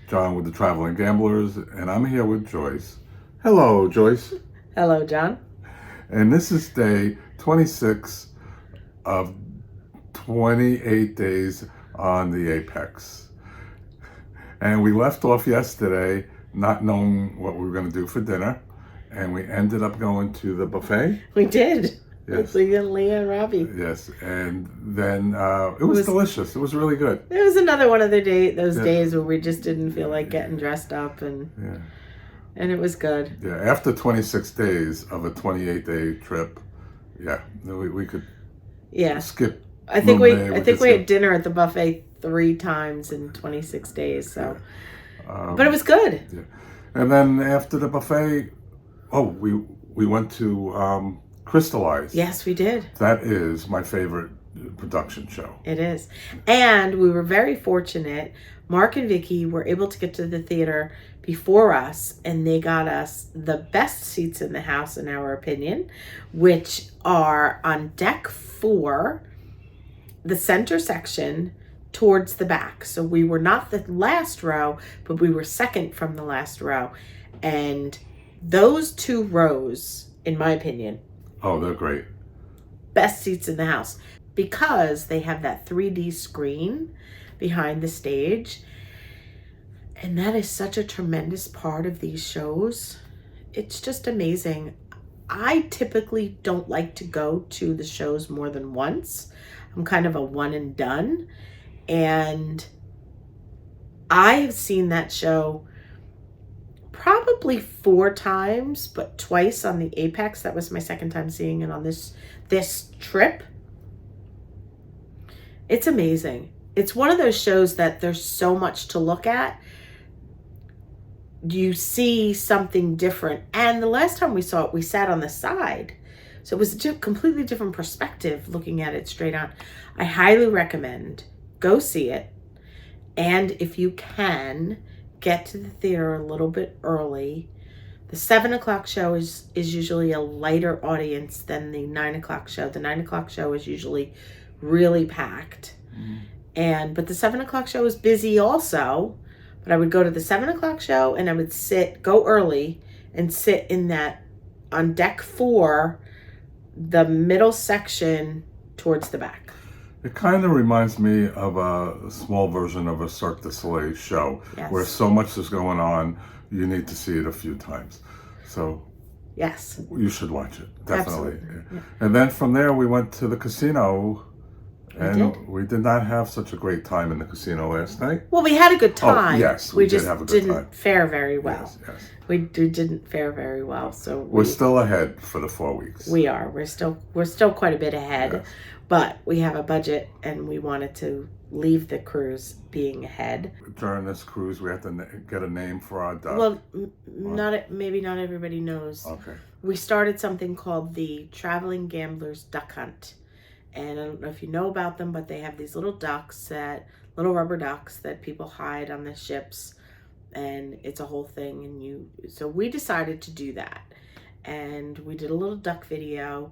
Jon with the Traveling Gamblers, and I'm here with Joyce. Hello, Joyce. Hello, Jon. And this is day 26 of 28 days on the Apex. And we left off yesterday not knowing what we were going to do for dinner, and we ended up going to the buffet. We did. Yes. With Leah and Robbie. Yes, and then it was delicious. It was really good. It was another one of those days where we just didn't feel like getting dressed up, and it was good. Yeah, after 26 days of a 28-day trip, we could skip. I think we had dinner at the buffet 3 times in 26 days. So, but it was good. Yeah, and then after the buffet, we went to Crystallize. Yes, we did. That is my favorite production show. It is. And we were very fortunate. Mark and Vicky were able to get to the theater before us, and they got us the best seats in the house, in our opinion, which are on deck 4, the center section towards the back. So we were not the last row, but we were second from the last row. And those 2 rows, in my opinion, they're great. Best seats in the house, because they have that 3D screen behind the stage. And that is such a tremendous part of these shows. It's just amazing. I typically don't like to go to the shows more than once. I'm kind of a one and done. And I have seen that show probably 4 times, but twice on the Apex. That was my second time seeing it on this trip. It's amazing. It's one of those shows that there's so much to look at. You see something different. And the last time we saw it, we sat on the side. So it was a completely different perspective looking at it straight on. I highly recommend go see it. And if you can, get to the theater a little bit early. The 7 o'clock show is usually a lighter audience than the 9 o'clock show. The 9 o'clock show is usually really packed. But the 7 o'clock show is busy also. But I would go to the 7 o'clock show, and I would go early and sit in that, on deck 4, the middle section towards the back. It kind of reminds me of a small version of a Cirque du Soleil show, where so much is going on, you need to see it a few times. So yes, you should watch it, definitely. Yeah. And then from there, we went to the casino, and we did not have such a great time in the casino last night. Well, we had a good time. Yes, we did have a good time. Didn't fare very well. Yes. We didn't fare very well. So we're still ahead for the 4 weeks. We are. We're still quite a bit ahead. Yes. But we have a budget, and we wanted to leave the cruise being ahead. During this cruise, we have to get a name for our duck. Well, maybe not everybody knows. Okay. We started something called the Traveling Gamblers Duck Hunt. And I don't know if you know about them, but they have these little little rubber ducks that people hide on the ships. And it's a whole thing. So we decided to do that. And we did a little duck video.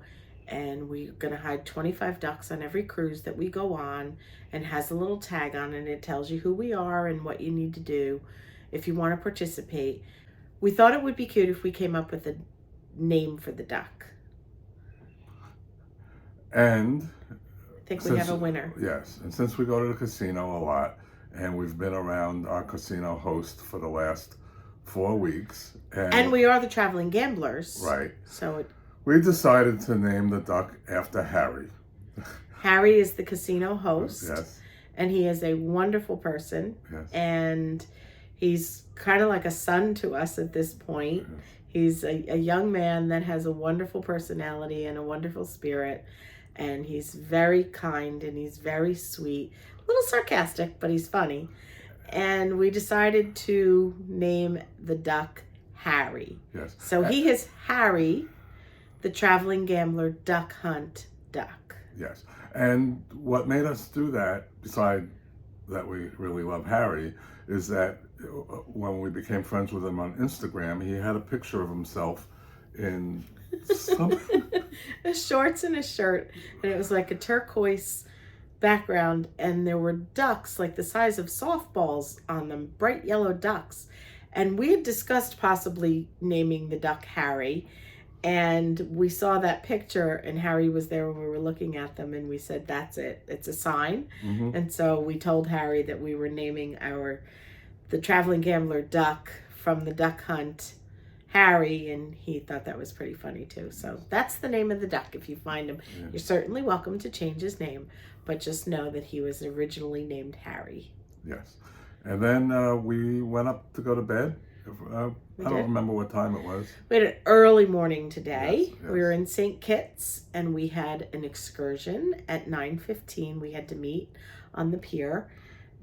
And we're going to hide 25 ducks on every cruise that we go on, and has a little tag on it. And it tells you who we are and what you need to do if you want to participate. We thought it would be cute if we came up with a name for the duck. And I think we have a winner. Yes. And since we go to the casino a lot, and we've been around our casino host for the last 4 weeks. And we are the Traveling Gamblers. Right. So we decided to name the duck after Harry. Harry is the casino host. Yes. And he is a wonderful person. Yes. And he's kind of like a son to us at this point. Yes. He's a young man that has a wonderful personality and a wonderful spirit. And he's very kind, and he's very sweet. A little sarcastic, but he's funny. And we decided to name the duck Harry. Yes. So he is Harry, the Traveling Gambler Duck Hunt duck. Yes. And what made us do that, beside that we really love Harry, is that when we became friends with him on Instagram, he had a picture of himself in some a shorts and a shirt, and it was like a turquoise background, and there were ducks like the size of softballs on them, bright yellow ducks. And we had discussed possibly naming the duck Harry. And we saw that picture, and Harry was there when we were looking at them, and we said, that's it. It's a sign. And so we told Harry that we were naming the traveling gambler duck from the duck hunt Harry, and he thought that was pretty funny too. So that's the name of the duck. If you find him, you're certainly welcome to change his name, but just know that he was originally named Harry. Yes. And then we went up to go to bed. I don't remember what time it was. We had an early morning today. Yes. We were in St. Kitts, and we had an excursion at 9:15. We had to meet on the pier.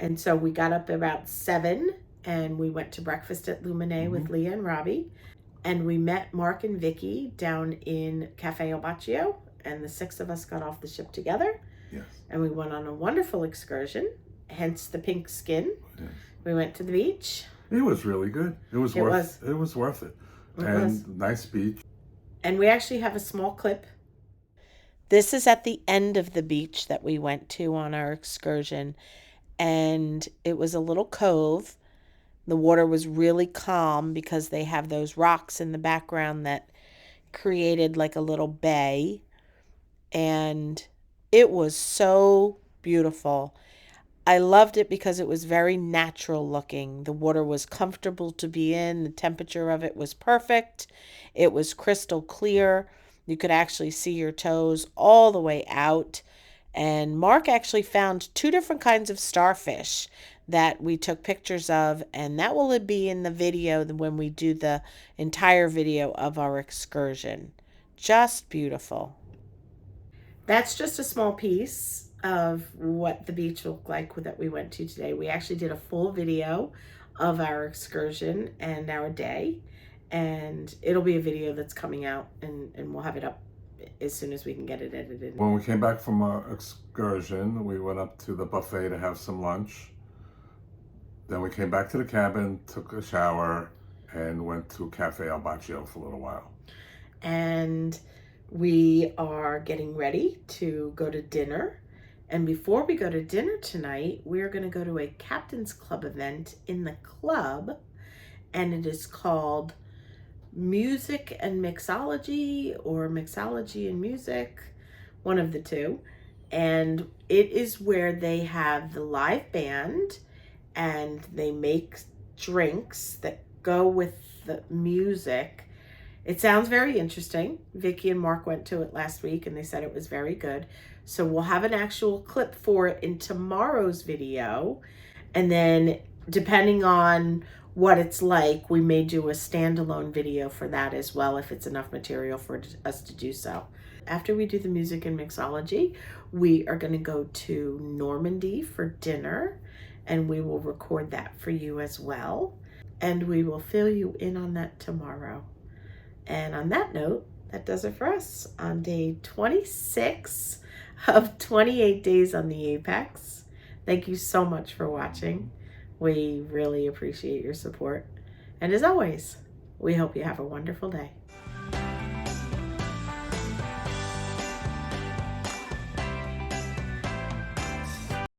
And so we got up about 7, and we went to breakfast at Lumine with Leah and Robbie. And we met Mark and Vicky down in Cafe El Baccio, and the 6 of us got off the ship together. Yes. And we went on a wonderful excursion, hence the pink skin. Yes. We went to the beach. It was really good. It was worth it. And nice beach. And we actually have a small clip. This is at the end of the beach that we went to on our excursion. And it was a little cove. The water was really calm because they have those rocks in the background that created like a little bay. And it was so beautiful. I loved it because it was very natural looking. The water was comfortable to be in. The temperature of it was perfect. It was crystal clear. You could actually see your toes all the way out. And Mark actually found 2 different kinds of starfish that we took pictures of, and that will be in the video when we do the entire video of our excursion. Just beautiful. That's just a small piece of what the beach looked like that we went to today. We actually did a full video of our excursion and our day, and it'll be a video that's coming out, and we'll have it up as soon as we can get it edited. When we came back from our excursion, we went up to the buffet to have some lunch. Then we came back to the cabin, took a shower, and went to Cafe El Baccio for a little while. And we are getting ready to go to dinner. And before we go to dinner tonight, we're going to go to a Captain's Club event in the club. And it is called Music and Mixology, or Mixology and Music, one of the two. And it is where they have the live band, and they make drinks that go with the music. It sounds very interesting. Vicky and Mark went to it last week, and they said it was very good. So we'll have an actual clip for it in tomorrow's video. And then depending on what it's like, we may do a standalone video for that as well, if it's enough material for us to do so. After we do the music and mixology, we are going to go to Normandy for dinner, and we will record that for you as well. And we will fill you in on that tomorrow. And on that note, that does it for us on day 26 of 28 days on the Apex. Thank you so much for watching. We really appreciate your support. And as always, we hope you have a wonderful day.